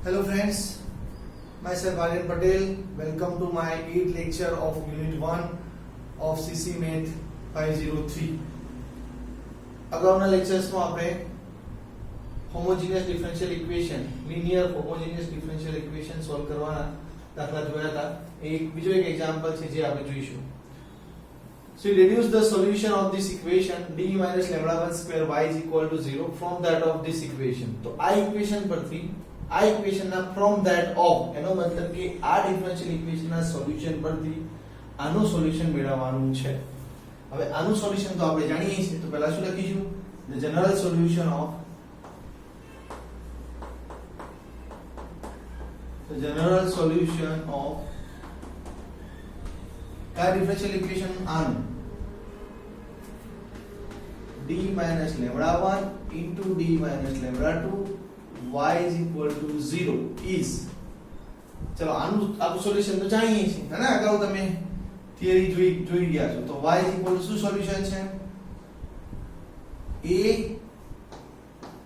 Hello friends, myself Aryan Patel. Welcome to my 8th lecture of Unit 1 of CC Math 503. અગાઉના લેક્ચર્સમાં આપણે homogeneous differential equation, linear homogeneous differential equation solve કરવાના દાખલા જોયા હતા. બીજો એક એક્ઝામ્પલ છે જે આપણે જોઈશું. So we reduce the solution of this equation d minus lambda 1 square y is equal to 0 from that of this equation. તો આ ઇક્વેશન પરથી આ ઇક્વેશનના from that of એનો મતલબ કે આ ડિફરન્શિયલ ઇક્વેશનના સોલ્યુશન પરથી આનું સોલ્યુશન મેળવવાનું છે. હવે આનું સોલ્યુશન તો આપણે જાણીએ છીએ, તો પહેલા શું લખીશું? The general solution of का डिफरेंशियल इक्वेशन आन d minus lambda 1 into d minus lambda 2 y is equal to 0 is, चलो આનું આપણું સોલ્યુશન તો જાણીએ છીએ, હે ને? અગાઉ તમે થિયરી જોઈ ગયા છો. તો y is equal to શું સોલ્યુશન છે? a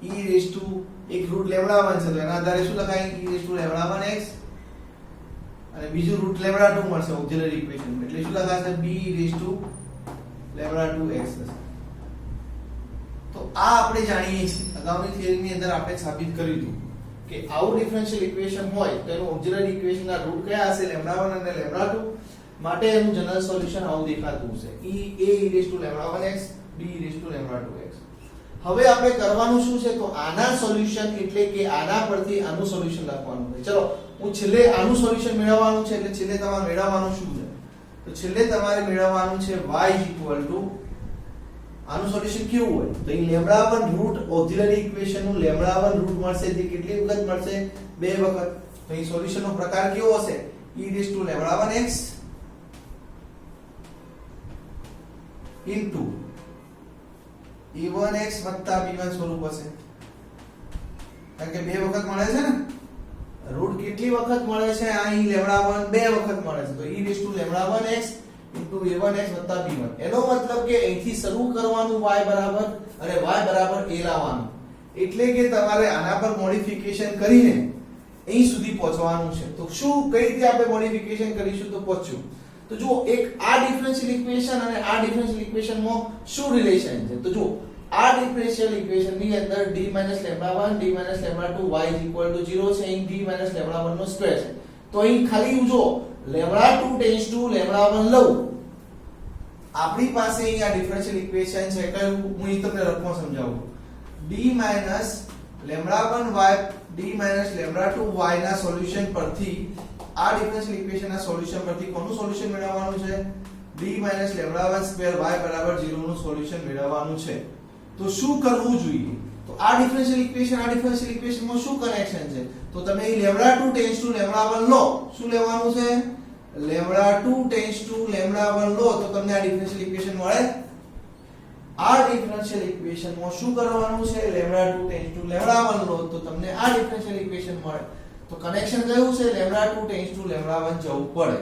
e raised to એક રૂટ લેમ્ડા 1 છે, તો એના આધારે શું લખાય? e raised to lambda 1x અને બીજું રૂટ લેમ્ડા 2 મળશે ઓક્સિલરી ઇક્વેશન, એટલે શું લખાશે? b raised to lambda 2x થશે. તો આ આપણે જાણીએ છીએ, અગાઉની થિયરીની અંદર આપણે સાબિત કર્યું હતું કે આવું ડિફરન્શિયલ ઇક્વેશન હોય તો એનું ઓક્સિલરી ઇક્વેશનના રૂટ કયા હશે? લેમ્ડા 1 અને લેમ્ડા 2. માટે એનું જનરલ સોલ્યુશન આવું દેખાતું હશે: e raised to lambda 1x b raised to lambda 2x. હવે આપણે કરવાનું શું છે? તો આના સોલ્યુશન એટલે કે આના પરથી આનું સોલ્યુશન લખવાનું છે. ચલો હું છેલ્લે આનું સોલ્યુશન મેળવવાનું છે, એટલે છેલ્લે તમારે મેળવવાનું શું છે? તો છેલ્લે તમારે મેળવવાનું છે y આનું સોલ્યુશન કેવું હોય? તો અહીં લેમ્ડા 1 રૂટ ઓક્સિલરી ઇક્વેશન નું લેમ્ડા 1 રૂટ મળશે, જે કેટલી વખત મળશે? 2 વખત. તો અહીં સોલ્યુશન નો પ્રકાર કેવો હશે? e raised to lambda 1x into e1x વત્તા b1 સ્વરૂપ હશે, કારણ કે 2 વખત મળે છે ને. રૂટ કેટલી વખત મળે છે? અહીં લેમ્ડા 1 2 વખત મળે છે, તો e raised to lambda 1x into a1x વત્તા b1. એનો મતલબ કે અહીંથી શરૂ કરવાનું y બરાબર અને y બરાબર a લાવવાનું, એટલે કે તમારે આના પર મોડિફિકેશન કરીને અહીં સુધી પહોંચવાનું છે. તો શું કઈ રીતે આપણે મોડિફિકેશન કરીશું તો પહોંચશું? તો જો એક આ ડિફરન્શિયલ ઇક્વેશન અને આ ડિફરન્શિયલ ઇક્વેશનમાં શું રિલેશન છે? તો જો આ ડિફરન્શિયલ ઇક્વેશન ની અંદર d λ1 d λ2 y 0 છે, અહીં d λ1 નો સ્ક્વેર છે. તો અહીં ખાલી જો λ2 ટેન્ડ્સ ટુ λ1 લઉં, આપણી પાસે અહીં આ ડિફરન્શિયલ ઇક્વેશન છે. કયું? હું અહીં તમને લખવા સમજાવું. d λ1y d λ2y ના સોલ્યુશન પરથી આ ડિફરન્શિયલ ઇક્વેશન ના સોલ્યુશન પરથી કોનું સોલ્યુશન મેળવવાનું છે? d λ1 સ્ક્વેર y 0 નું સોલ્યુશન મેળવવાનું છે. તો શું કરવું જોઈએ? તો આ ડિફરન્શિયલ ઇક્વેશનમાં શું કનેક્શન છે? તો તમે અહીં λ2 ટેન્ડ્સ ટુ λ1 લો. શું લેવાનું છે? λ2 ટેન્ડ્સ ટુ λ1 લો તો તમને આ ડિફરન્શિયલ ઇક્વેશન મળે. આ ડિફરન્શિયલ ઇક્વેશનમાં શું કરવાનું છે? λ2 ટેન્ડ્સ ટુ λ1 લો તો તમને આ ડિફરન્શિયલ ઇક્વેશન મળે. તો કનેક્શન કયું છે? λ2 ટેન્ડ્સ ટુ λ1 જવું પડે.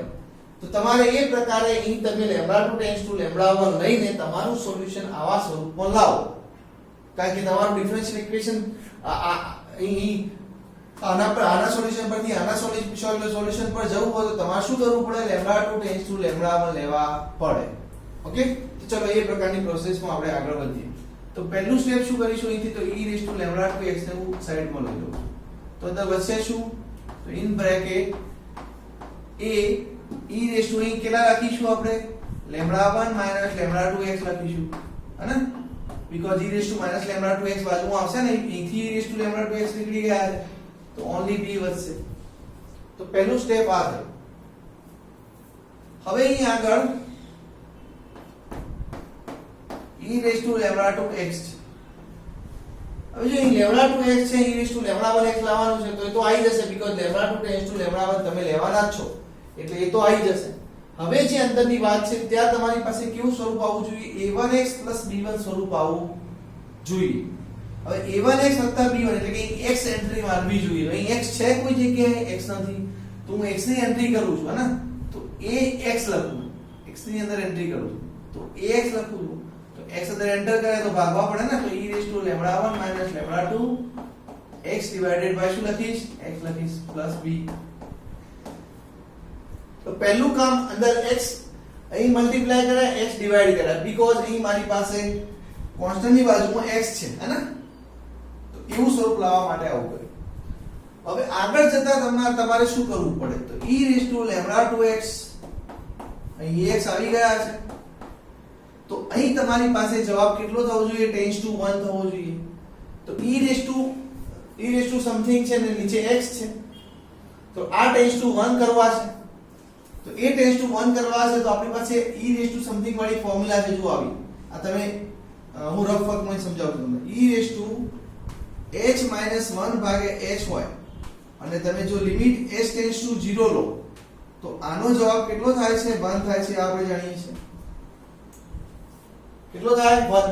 તો તમારે એ પ્રકારે અહીં તમે λ2 ટેન્ડ્સ ટુ λ1 લઈને તમારું સોલ્યુશન આવા સ્વરૂપમાં લાવો, કારણ કે તમારું ડિફરન્શિયલ ઇક્વેશન આના સોલ્યુશન પરથી આના સોલ્યુશન પર જવું હોય તો તમારે શું કરવું પડે? λ2 ટેન્ડ્સ ટુ λ1 લેવા પડે. ઓકે, તો ચલો એ પ્રકારની પ્રોસેસમાં આપણે આગળ વધીએ. તો પહેલું સ્ટેપ શું કરીશું? અહીંથી તો e raised to λ2x ને હું સાઈડમાં લઈ લઉં. તો અંદર વધશે શું? તો in bracket a e raised to અહીં કેટલા લખીશું આપણે? λ1 λ2x લખીશું, હે ને? because e raised to λ2x બાજુમાં આવશે ને, અહીંથી e raised to λ2x નીકળી ગયા છે તો only b વધશે. તો પહેલું સ્ટેપ આ છે. હવે અહીં આગળ e raised to λ2x છે. હવે જો અહીં λ2x છે, e raised to λ1x લાવવાનું છે તો એ તો આવી જશે, because λ2 ટેન્ડ્સ ટુ λ1 તમે લેવાના જ છો, એટલે એ તો આવી જશે. હવે જે અંદરની વાત છે ત્યાં તમારી પાસે કેવું સ્વરૂપ આવવું જોઈએ? a1x b1 સ્વરૂપ આવવું જોઈએ. હવે a1x b1 એટલે કે x એન્ટ્રી મારવી જોઈએ. અહીં x છે કોઈ જગ્યાએ? x નથી, તો હું x ની એન્ટ્રી કરું છું, હે ને? તો ax લખું, x ની અંદર એન્ટ્રી કરું છું તો ax લખું છું. તો x અંદર એન્ટર કરે તો ભાગવા પડે ને, તો e raised to λ1 λ2 x divided by શું લખીશ x લખીશ પ્લસ b. તો પહેલું કામ અંદર x અહીં મલ્ટીપ્લાય કરે x ડિવાઇડ કરે બીકોઝ અહીં મારી પાસે કોન્સ્ટન્ટ ની બાજુમાં x છે હે ને, તો એવું સ્વરૂપ લાવવા માટે આવું કર્યું. હવે આગળ જતા તમારે શું કરવું પડે, તો e⁻²x અહીં x આવી ગયા છે, તો અહીં તમારી પાસે જવાબ કેટલો થવો જોઈએ, ટેન્ડ્સ ટુ 1 થવો જોઈએ. તો e સમથિંગ છે ને નીચે x છે, તો આ ટેન્ડ્સ ટુ 1 કરવા છે, તો એ ટેન્ડ્સ ટુ 1 કરવા છે તો આપણી પાસે e સમથિંગ વાળી ફોર્મ્યુલા છે. જો આવી આ તમે હું રફ વર્કમાં સમજાવું તમને. e⁻1 ભાગ્યા h હોય અને તમે જો લિમિટ h ટેન્ડ્સ ટુ 0 લો તો આનો જવાબ કેટલો થાય છે, 1 થાય છે. આપણે જાણીએ છીએ કેટલો થાય 1.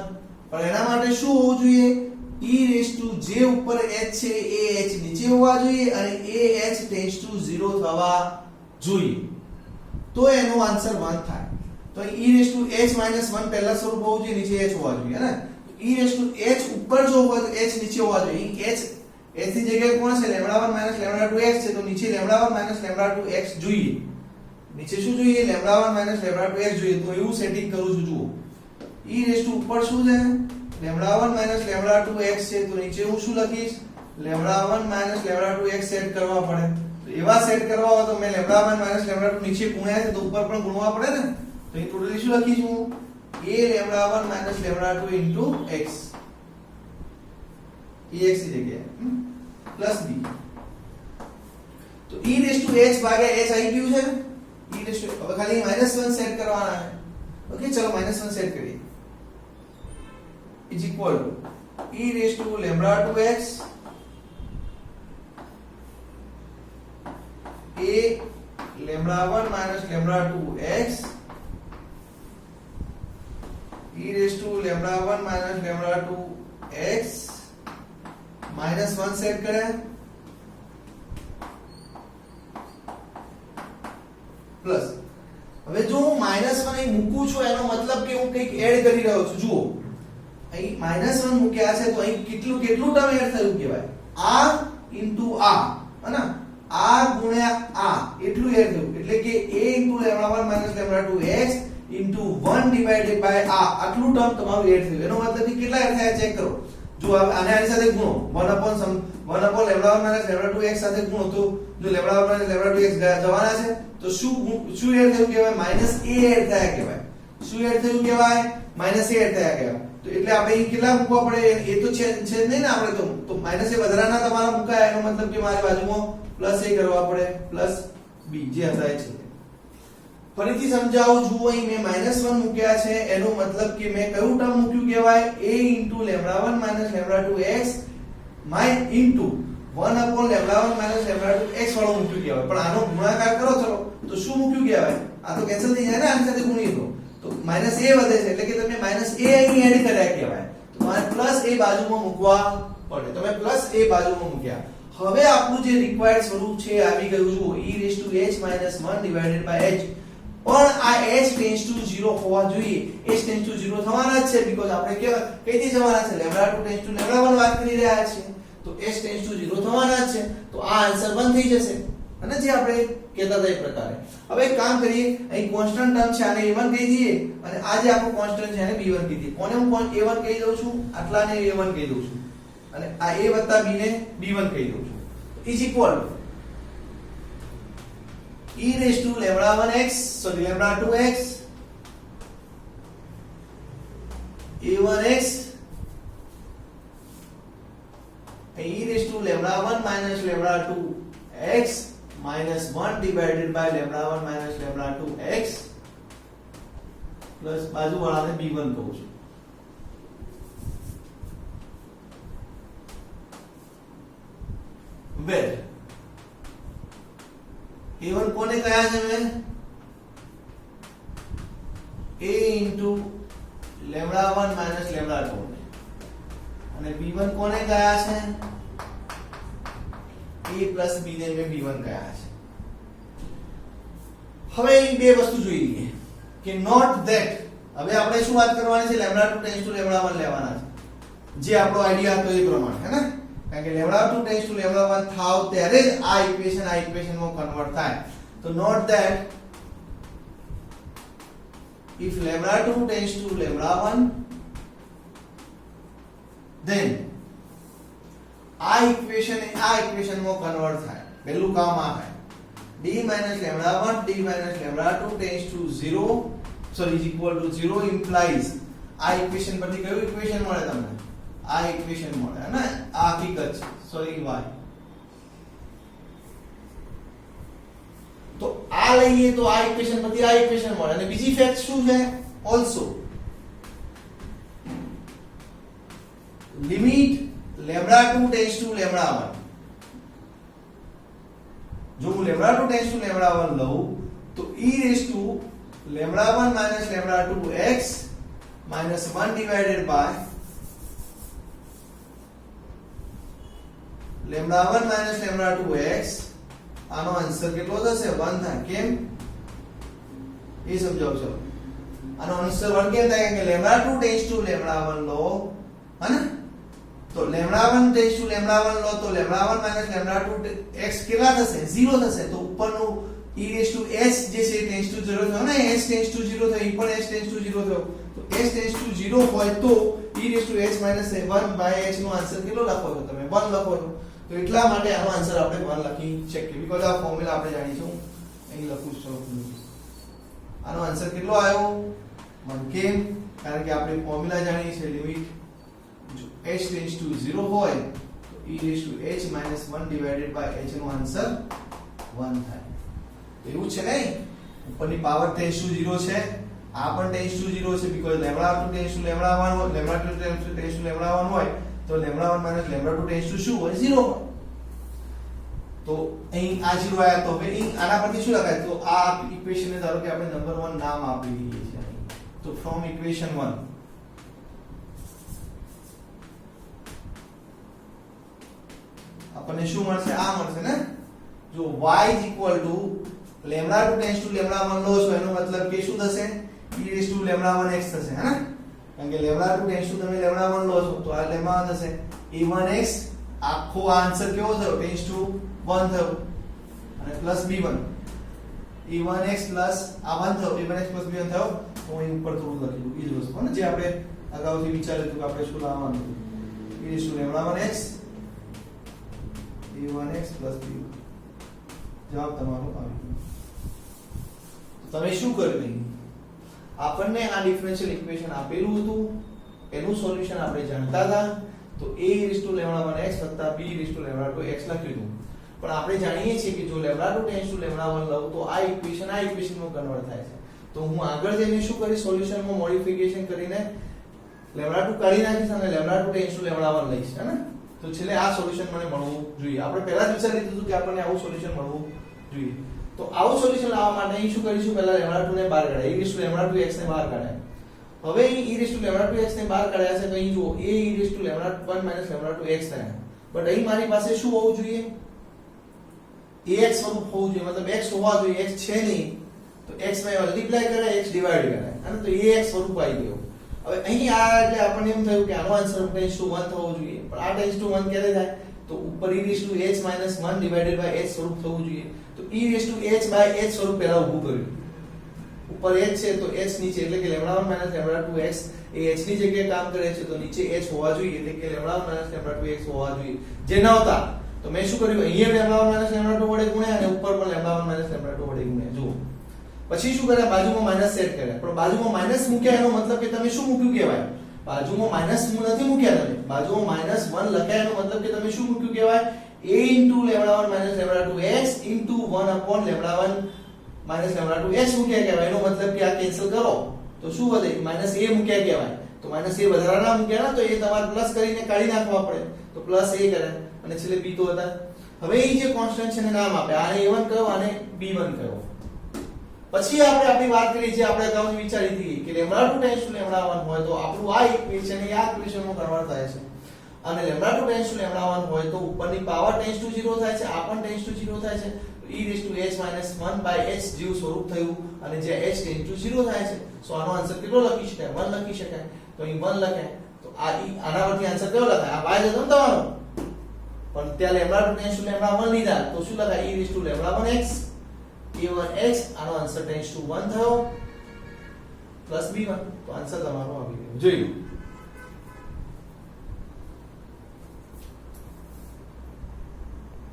પણ એના માટે શું હોવું જોઈએ, e જે ઉપર h છે એ h નીચે હોવા જોઈએ અને એ h ટેન્ડ્સ ટુ 0 થવા જોઈએ, તો એનો આન્સર 1 થાય. તો e⁻1 પહેલા સ્વરૂપ હોવું જોઈએ, નીચે h હોવા જોઈએ હે ને. e⁻h ઉપર જો હોય તો h નીચે હોવા જોઈએ. h ની જગ્યાએ કોણ છે, λ1 - λ2x છે, તો નીચે λ1 - λ2x જોઈએ. નીચે શું જોઈએ, λ1 - λ2x જોઈએ. તો એવું સેટિંગ કરું છું. જુઓ e ઉપર શું છે, λ1 - λ2x છે, તો નીચે હું શું લખીશ, λ1 - λ2x સેટ કરવા પડે. તો એવા સેટ કરવા હોય તો મેં λ1 - λ2 નીચે ગુણ્યા છે તો ઉપર પણ ગુણવા પડે ને. તો એ ટોટલી શું લખીશ હું, a λ1 - λ2 x ex ની જગ્યાએ પ્લસ b. તો e⁻h ભાગ્યા h આવી ગયું છે. હવે ખાલી -1 સેટ કરવાના છે. ઓકે ચલો -1 સેટ કરીએ. Is equal to e⁻2x a λ1 - λ2x e⁻1 - λ2x -1 set કરે પ્લસ. હવે જો હું -1 અહીં મૂકું છું એનો મતલબ કે હું કંઈક એડ કરી રહ્યો છું. જુઓ અહીં -1 મૂક્યા છે તો અહીં કેટલું ટર્મ એડ થયું કહેવાય, આ ઇન્ટુ આ અને આ ગુણ્યા આ એટલું એડ થયું, એટલે કે a * λ1 - λ2x into 1 divided by આ આટલું ટર્મ તમારું એડ થયું. એનો મતલબ કે કેટલા એડ થયા ચેક કરો. જો આને આની સાથે ગુણો 1 લવ1 - λ2x સાથે ગુણો તો જો λ1 - λ2x જવાના છે તો શું એડ થયું કહેવાય, -a એડ થયા કહેવાય. શું એડ થયું કહેવાય, -a એડ થયા કહેવાય. તો એટલે આપણે અહીં કેટલા મૂકવા પડે, એ તો છે નહીં ને આપણે તો -a વધારાના તમારા મૂકાય, એનો મતલબ કે મારી બાજુમાં +a કરવા પડે પ્લસ b જે હતા છે. ફરીથી સમજાવું છું, અહીં મેં -1 મૂક્યા છે એનો મતલબ કે મેં કયું ટર્મ મૂક્યું કહેવાય, a * λ1 - λ2x ઇન્ટુ 1 / λ1 - λ2x વાળો મૂક્યું કહેવાય. પણ આનો ગુણાકાર કરો ચલો તો શું મૂક્યું કહેવાય, આ તો કેન્સલ થઈ જાય ને આની સાથે ગુણીએ તો -a વધે છે, એટલે કે તમે -a અહીં એડ કર્યા કહેવાય. તો મારે +a બાજુમાં મૂકવા પડે. તમે +a બાજુમાં મૂક્યા. હવે આપણું જે રિક્વાયર્ડ સ્વરૂપ છે આવી ગયું. જુઓ e⁻h - 1 ડિવાઇડેડ બાય h, પણ આ h ટેન્ડ્સ ટુ 0 હોવા જોઈએ. h ટેન્ડ્સ ટુ 0 થવાના જ છે બીકોઝ આપણે કઈથી જવાના છે, λ2 ટેન્ડ્સ ટુ λ1 વાત કરી રહ્યા છીએ, તો h ટેન્ડ્સ ટુ 0 થવાના જ છે. તો આ આન્સર 1 થઈ જશે અને જે આપણે કહેતા હતા એ પ્રકારે. હવે એક કામ કરીએ, અહીં કોન્સ્ટન્ટ ટર્મ છે આને a1 કહી દઈએ અને આ જે આપણું કોન્સ્ટન્ટ છે આને b1 કહી દઈએ. કોને હું a1 કહી દઉં છું, આટલાને a1 કહી દઉં છું અને આ a વત્તા b ને b1 કહી દઉં છું. Is equal e⁻1x sorry λ2x a1x e⁻1 - λ2x -1 divided by λ1 - λ2x plus બાજુવાળાને b1 કહું છું. વેલ a1 કોને કયા છે મેં, a into λ1 minus λ2 અને b1 કોને કયા છે, a plus b ને મેં b1 કયા છે. હવે અહીં બે વસ્તુ જોઈ લઈએ કે નોટ ધેટ. હવે આપણે શું વાત કરવાની છે, λ2 ટેન્ડ્સ ટુ λ1 લેવાના છે, જે આપણો આઈડિયા હતો એ પ્રમાણે, હે ને. કારણ કે લેમ્ડા 2 ટેન્ડ્સ ટુ લેમ્ડા 1 થાવ ત્યારે જ આ ઇક્વેશનમાં કન્વર્ટ થાય. તો note that if lambda 2 tends to lambda 1, then આ ઇક્વેશન માં કન્વર્ટ થાય. પહેલું કામ આ થાય. d minus lambda 1 d minus lambda 2 tends to 0 is equal to 0 implies આ ઇક્વેશન પરથી કયું ઇક્વેશન મળે તમને? આ ઇક્વેશન મળે ને, આ હકીકત છે. Sorry y. તો આ લઈએ તો આ ઇક્વેશન પરથી આ ઇક્વેશન મળે. અને બીજી ફેક્ટ શું છે? Also limit lambda 2 tends to lambda 1. જો હું lambda 2 tends to lambda 1 લઉં તો e raised to lambda 1 minus lambda 2 x minus 1 divided by lambda 1 minus lambda 2 x. આનો આન્સર કેટલો થશે? 1 થાય. કેમ એ સમજાવજો. આનો આન્સર 1 કેમ થાય? કે lambda 2 tends to lambda 1 લો, હને? તો lambda 1 tends to lambda 1 લો તો lambda 1 minus lambda 2 x કેટલા થશે? 0 થશે. તો ઉપરનું e raised to h જે છે tends to 0 થયો ને, h tends to 0 થયો, e પણ h tends to 0 થયો. તો h tends to 0 હોય તો e raised to h minus 1 by h નો આન્સર કેટલો લખો છો તમે? 1 લખો છો. તો એટલા માટે આનો આન્સર આપણે 1 લખી શકીએ. બીકોઝ આ ફોર્મ્યુલા આપણે જાણીશું. અહીં લખું છું. આનો આન્સર કેટલો આવ્યો? 1. કેમ? કારણ કે આપણે ફોર્મ્યુલા જાણીએ છીએ. લિમિટ જો h tends to 0 હોય તો e raised to h minus 1 divided by h નો આન્સર 1 થાય. એવું છે નહીં? ઉપરની પાવર tends to 0 છે, આ પણ tends to 0 છે. Because lambda 2 tends to lambda 1 હોય, lambda 2 tends to lambda 1 હોય તો lambda 1 minus lambda 2 tends to શું હોય? 0 હોય. તો અહીં આ 0 આયા તો હવે અહીં આના પરથી શું લખાય? તો આ ઇક્વેશન ને ધારો કે આપણે નંબર 1 નામ આપી દઈએ છીએ. તો ફ્રોમ ઇક્વેશન 1 આપણને શું મળશે? આ મળશે ને. જો y is equal to lambda 2 tends to lambda 1 લો છો એનો મતલબ કે શું થશે? e raised to lambda 1x થશે, હે ને? કારણ કે lambda 2 tends to તમે lambda 1 લો છો તો આ lambda 1 થશે. e1x આખો આન્સર કેવો થયો? tends to 1 થયો અને પ્લસ b1 e1x પ્લસ આ 1 થયો, e1x પ્લસ b1 થયો. તો અહીં ઉપર થોડું લખ્યું એ જ વસ્તુ ને જે આપણે અગાઉથી વિચાર્યું હતું કે આપણે શું લાવવાનું હતું. e raised to lambda 1x e1x plus b1. જવાબ તમારો આવી ગયો. તો તમે શું કર્યું? આપણને આ ડિફરન્શિયલ ઇક્વેશન આપેલું હતું, એનું સોલ્યુશન આપણે જાણતા હતા. તો a raised to lambda 1x વત્તા b raised to lambda 2x લખ્યું હતું. પણ આપણે જાણીએ છીએ કે જો lambda 2 tends to lambda 1 લઉં તો આ ઇક્વેશનમાં કન્વર્ટ થાય છે. તો હું આગળ જઈને શું કરીશ? સોલ્યુશનમાં મોડિફિકેશન કરીને lambda 2 કાઢી નાખીશ અને lambda 2 tends to lambda 1 લઈશ, હે ને? તો છેલ્લે આ સોલ્યુશન મને મળવું જોઈએ. આપણે પહેલા જ વિચારી લીધું કે આપણને આવું સોલ્યુશન મળવું જોઈએ. તો આવું સોલ્યુશન લાવવા માટે અહીં શું કરીશું? પહેલા lambda 2 ને બહાર કાઢ્યા, e raised to lambda 2x ને બહાર કાઢ્યા. હવે અહીં e raised to lambda 2x ને બહાર કાઢ્યા છે તો અહીં જુઓ a e raised to lambda 1 minus lambda 2x થયા. બટ અહીં મારી પાસે શું હોવું જોઈએ? ax સ્વરૂપ હોવું જોઈએ. મતલબ x હોવા જોઈએ. x છે નહીં તો x ને મલ્ટીપ્લાય કરે, x ડિવાઈડ કરે, અને તો ax સ્વરૂપ આવી ગયો. હવે અહીં આ એટલે આપણને એમ થયું કે આનો આન્સર tends to 1 થવો જોઈએ. પણ આ tends to 1 ક્યારે થાય? તો ઉપર e raised to h minus 1 divided by h સ્વરૂપ થવું જોઈએ. તો e raised to h by h સ્વરૂપ પહેલા ઊભું કર્યું. ઉપર h છે તો h નીચે એટલે કે lambda 1 minus lambda 2x એ h ની જગ્યાએ કામ કરે છે તો નીચે h હોવા જોઈએ એટલે કે lambda 1 minus lambda 2x હોવા જોઈએ. જે ન હતા તો મેં શું કર્યું? અહીંયા lambda 1 minus lambda 2 વડે ગુણ્યા અને ઉપર પણ lambda 1 minus lambda 2 વડે ગુણ્યા. જુઓ પછી શું કર્યા? બાજુમાં માઈનસ સેટ કર્યા. પણ બાજુમાં માઈનસ મૂક્યા એનો મતલબ કે તમે શું મૂક્યું કહેવાય? બાજુમાં માઈનસ નથી મૂક્યા તમે. બાજુમાં માઈનસ 1 લખ્યા એનો મતલબ કે તમે શું મૂક્યું કહેવાય? a into lambda 1 minus lambda 2x into 1 upon lambda 1 minus lambda 2x મૂક્યા કહેવાય. એનો મતલબ કે આ કેન્સલ કરો તો શું વધે? માઈનસ a મૂક્યા કહેવાય. તો માઈનસ a વધારાના મૂક્યા ને તો એ તમારે પ્લસ કરીને કાઢી નાખવા પડે. તો પ્લસ a કરે અને છેલ્લે b તો હતા. હવે એ જે કોન્સ્ટન્ટ છે એને નામ આપે. આને a1 કહો આને b1 કહો. પછી આપણે આપણી વાત કરી જે આપણે અગાઉ વિચારી હતી કે lambda 2 tends to lambda 1 હોય તો આપણું આ ઇક્વેશન એ આ ઇક્વેશનમાં કન્વર્ટ થાય છે. અને lambda 2 tends to lambda 1 હોય તો ઉપરની પાવર tends to 0 થાય છે, આ પણ tends to 0 થાય છે. e raised to h minus 1 by h જેવું સ્વરૂપ થયું અને જે h tends to 0 થાય છે. સો આનો આન્સર કેટલો લખી શકાય? 1 લખી શકાય. તો અહીં 1 લખાય. તો આ આના પરથી આન્સર કયો લખાય? આ y જતો ને તમારો પણ ત્યાં લેમ્ડા 2 ટેન્ડ્સ ટુ લેમ્ડા 1 લીધા તો શું લખાય e rays two lambda 1x a1x આનો આન્સર ટેન્ડ્સ ટુ 1 થયો પ્લસ b1 તો આન્સર તમારો આવી ગયો જોઈ લો